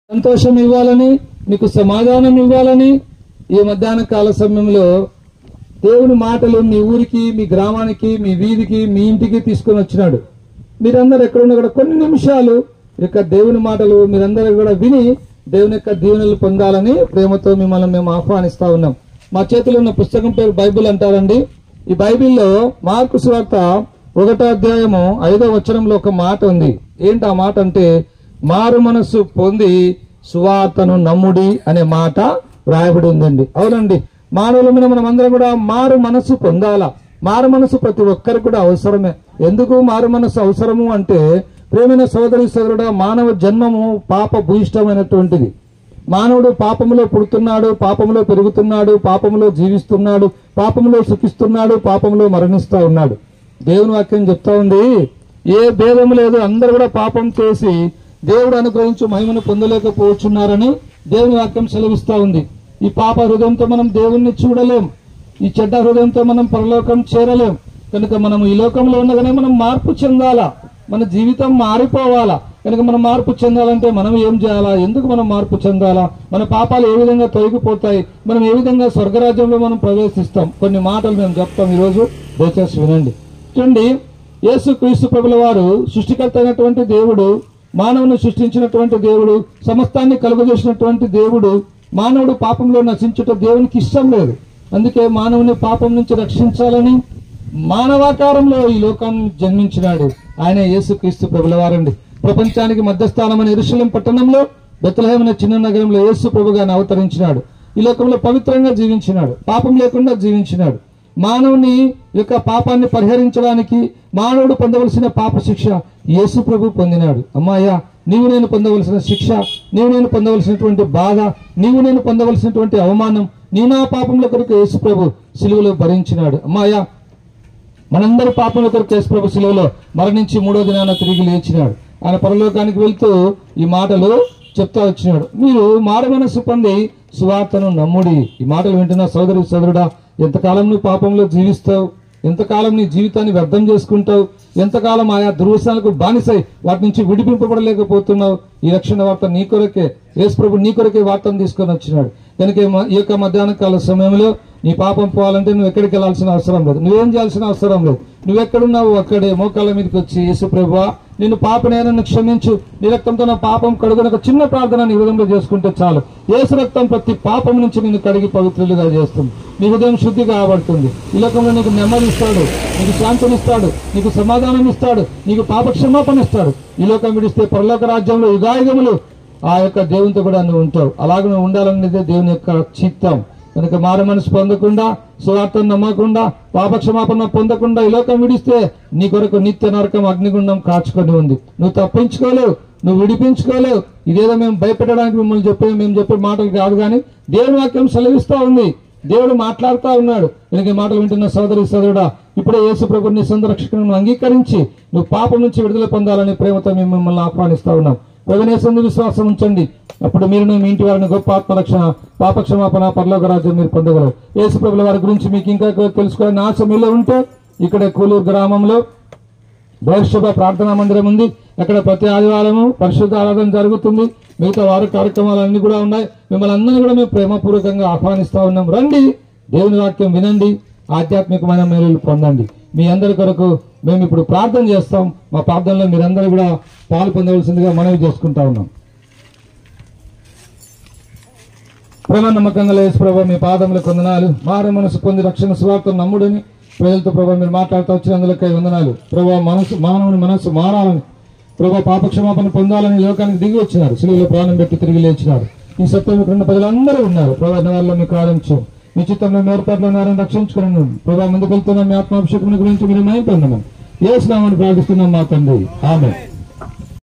సంతోషం ఇవ్వాలని, నీకు సమాధానం ఇవ్వాలని ఈ మధ్యాహ్న కాల సమయంలో దేవుని మాటలు మీ ఊరికి, మీ గ్రామానికి, మీ వీధికి, మీ ఇంటికి తీసుకొని వచ్చినాడు. మీరందరూ ఎక్కడున్నా కూడా కొన్ని నిమిషాలు యొక్క దేవుని మాటలు మీరందరూ కూడా విని దేవుని యొక్క దీవెనలు పొందాలని ప్రేమతో మిమ్మల్ని మేము ఆహ్వానిస్తా ఉన్నాం. మా చేతిలో ఉన్న పుస్తకం పేరు బైబిల్ అంటారండి. ఈ బైబిల్లో మార్కు సువార్త 1వ అధ్యాయము 5వ వచనంలో ఒక మాట ఉంది. ఏంటి ఆ మాట అంటే, మారు మనస్సు పొంది సువార్తను నమ్ముడి అనే మాట రాయబడి ఉందండి. అవునండి, మానవుల మీద మనం అందరం కూడా మారు మనస్సు పొందాలా. మారు మనస్సు ప్రతి ఒక్కరికి కూడా అవసరమే. ఎందుకు మారు మనస్సు అవసరము అంటే, ప్రేమైన సోదరి సోదరుడా, మానవ జన్మము పాప భూయిష్టమైనటువంటిది. మానవుడు పాపములో పుడుతున్నాడు, పాపములో పెరుగుతున్నాడు, పాపములో జీవిస్తున్నాడు, పాపములో సుఖిస్తున్నాడు, పాపములో మరణిస్తా ఉన్నాడు. దేవుని వాక్యం చెప్తా ఉంది, ఏ భేదం లేదు, అందరూ కూడా పాపం చేసి దేవుడు అనుగ్రహించి మహిమను పొందలేకపోతున్నారని దేవుని వాక్యం సెలవిస్తా ఉంది. ఈ పాప హృదయంతో మనం దేవుణ్ణి చూడలేం, ఈ చెడ్డ హృదయంతో మనం పరలోకం చేరలేం. కనుక మనం ఈ లోకంలో ఉండగానే మనం మార్పు చెందాలా, మన జీవితం మారిపోవాలా. కనుక మనం మార్పు చెందాలంటే మనం ఏం చేయాలా, ఎందుకు మనం మార్పు చెందాలా, మన పాపాలు ఏ విధంగా తొలగిపోతాయి, మనం ఏ విధంగా స్వర్గరాజ్యంలో మనం ప్రవేశిస్తాం, కొన్ని మాటలు మేము చెప్తాం ఈరోజు, దయచేసి వినండి. చూడండి, యేసు క్రీస్తు ప్రభుల వారు సృష్టికర్త అయినటువంటి దేవుడు, మానవుని సృష్టించినటువంటి దేవుడు, సమస్తాన్ని కలుగజేసినటువంటి దేవుడు. మానవుడు పాపంలో నశించుట దేవునికి ఇష్టం లేదు. అందుకే మానవుని పాపం నుంచి రక్షించాలని మానవాకారంలో ఈ లోకాన్ని జన్మించినాడు. ఆయన యేసుక్రీస్తు ప్రభుల వారండి. ప్రపంచానికి మధ్యస్థానమైన యెరూషలేము పట్టణంలో బెత్లెహేము అనే చిన్న నగరంలో యేసు ప్రభుగా అవతరించినాడు. ఈ లోకంలో పవిత్రంగా జీవించినాడు, పాపం లేకుండా జీవించినాడు. మానవుని యొక్క పాపాన్ని పరిహరించడానికి మానవుడు పొందవలసిన పాప శిక్ష యేసు ప్రభు పొందినాడు. అమ్మాయ్యా, నీవు నేను పొందవలసిన శిక్ష, నీవు నేను పొందవలసినటువంటి బాధ, నీవు నేను పొందవలసినటువంటి అవమానం, నీ నా పాపముల కొరకు యేసు ప్రభు సిలువలో భరించినాడు. అమ్మాయ్యా, మనందరి పాపముల కొరకు యేసు ప్రభు సిలువలో మరణించి 3వ దినాన తిరిగి లేచినాడు. ఆయన పరలోకానికి వెళ్తూ ఈ మాటలు చెప్తా వచ్చినాడు. మీరు మారు మనస్సు పొంది సువార్తను నమ్ముడి. ఈ మాటలు వింటున్న సోదరి సోదరుడా, ఎంతకాలం నువ్వు పాపంలో జీవిస్తావు, ఎంతకాలం నీ జీవితాన్ని వ్యర్థం చేసుకుంటావు, ఎంతకాలం ఆయా దుర్వ్యసనాలకు బానిసై వాటి నుంచి విడిపింపబడలేకపోతున్నావు. ఈ రక్షణ వార్త నీ కొరకే, యేసు ప్రభు నీ కొరకే వార్తను తీసుకొని వచ్చినాడు. కనుక ఈ యొక్క మధ్యాహ్న కాల సమయంలో నీ పాపం పోవాలంటే నువ్వు ఎక్కడికి వెళ్ళాల్సిన అవసరం లేదు, నువ్వేం చేయాల్సిన అవసరం లేదు. నువ్వెక్కడున్నావు అక్కడే మోకాళ్ళ మీదకి వచ్చి, యేసు ప్రభువా నిన్ను పాపనేనని క్షమించు, నీ రక్తంతో నా పాపం కడుగున ఒక చిన్న ప్రార్థన నీ హృదయంలో చేసుకుంటే చాలు. యేసు రక్తం ప్రతి పాపం నుంచి నిన్ను కడిగి పవిత్రులుగా చేస్తుంది. నీ హృదయం శుద్ధి కాబడుతుంది. ఈ లోకంలో నీకు నెమ్మది ఇస్తాడు, నీకు శాంతినిస్తాడు, నీకు సమాధానం ఇస్తాడు, నీకు పాప క్షమాపణ ఇస్తాడు. ఈ లోకం విడిస్తే పరలోక రాజ్యంలో యుగాయుగములు ఆ యొక్క దేవునితో కూడా నువ్వు ఉంటావు. అలాగే నువ్వు ఉండాలనేదే దేవుని యొక్క చిత్తం. కనుక మారు మనసు పొందకుండా, సువార్తను నమ్మకుండా, పాపక్షమాపణ పొందకుండా ఈ లోకం విడిస్తే నీ కొరకు నిత్య నరకం అగ్నిగుండం కాచుకొని ఉంది. నువ్వు తప్పించుకోలేవు, నువ్వు విడిపించుకోలేవు. ఇదేదో మేము భయపెట్టడానికి మేము చెప్పే మాటలు కాదు, కానీ దేవుని వాక్యం సెలవిస్తా ఉంది, దేవుడు మాట్లాడుతూ ఉన్నాడు. కనుక ఈ మాటలు వింటున్న సోదరి సోదరుడా, ఇప్పుడే యేసు ప్రభుని నీ సొంత రక్షకులను అంగీకరించి నువ్వు పాపం నుంచి విడుదల పొందాలని ప్రేమతో మేము మిమ్మల్ని ఆహ్వానిస్తా ఉన్నాం. ప్రభునేసందు విశ్వాసం ఉంచండి, అప్పుడు మీరు మీ ఇంటి వారిని గొప్ప ఆత్మరక్షణ, పాపక్షమాపణ, పరలోక రాజ్యం మీరు పొందగలరు. యేసు ప్రభుల వారి గురించి మీకు ఇంకా తెలుసుకోవాలని ఆశ మీలో ఉంటే ఇక్కడ కూలూరు గ్రామంలో బహిర్సభ ప్రార్థనా మందిరం ఉంది. అక్కడ ప్రతి ఆదివారము పరిశుద్ధ ఆరాధన జరుగుతుంది. మిగతా వారి కార్యక్రమాలన్నీ కూడా ఉన్నాయి. మిమ్మల్ని అందరినీ కూడా మేము ప్రేమపూర్వకంగా ఆహ్వానిస్తా ఉన్నాం. రండి, దేవుని వాక్యం వినండి, ఆధ్యాత్మికమైన మేలులు పొందండి. మీ అందరి కొరకు మేము ఇప్పుడు ప్రార్థన చేస్తాం. మా ప్రార్థనలో మీరందరూ కూడా పాలు పొందవలసిందిగా మనవి చేసుకుంటా ఉన్నాం. ప్రేమ నమ్మకంగా యేసు ప్రభువా మీ పాదములకు వందనాలు. మారు మనసు పొంది రక్షణ సువార్తను నమ్ముడని ప్రజలతో ప్రభావ మీరు మాట్లాడుతూ వచ్చినందులకై వందనాలు. ప్రభావ మానవుని మనస్సు మారాలని, ప్రభావ పాపక్షమాపణ పొందాలని లోకానికి దిగి వచ్చినారు, సిలువలో ప్రాణం పెట్టి తిరిగి లేచినారు. ఈ సత్యం ఇక్కడ ప్రజలందరూ ఉన్నారు. ప్రభావ వారిలో మీకు ఆరంభించు, మీ చిత్తంలో మీ ఏర్పాట్లో ఉన్నారని రక్షించుకున్నాను. ప్రభావ ముందుకు వెళ్తున్న మీ ఆత్మాభిషేకం గురించి మీరు మహిమ పొందమని యేసు నామమున ప్రార్థిస్తున్నాం మా తండ్రి, ఆమేన్.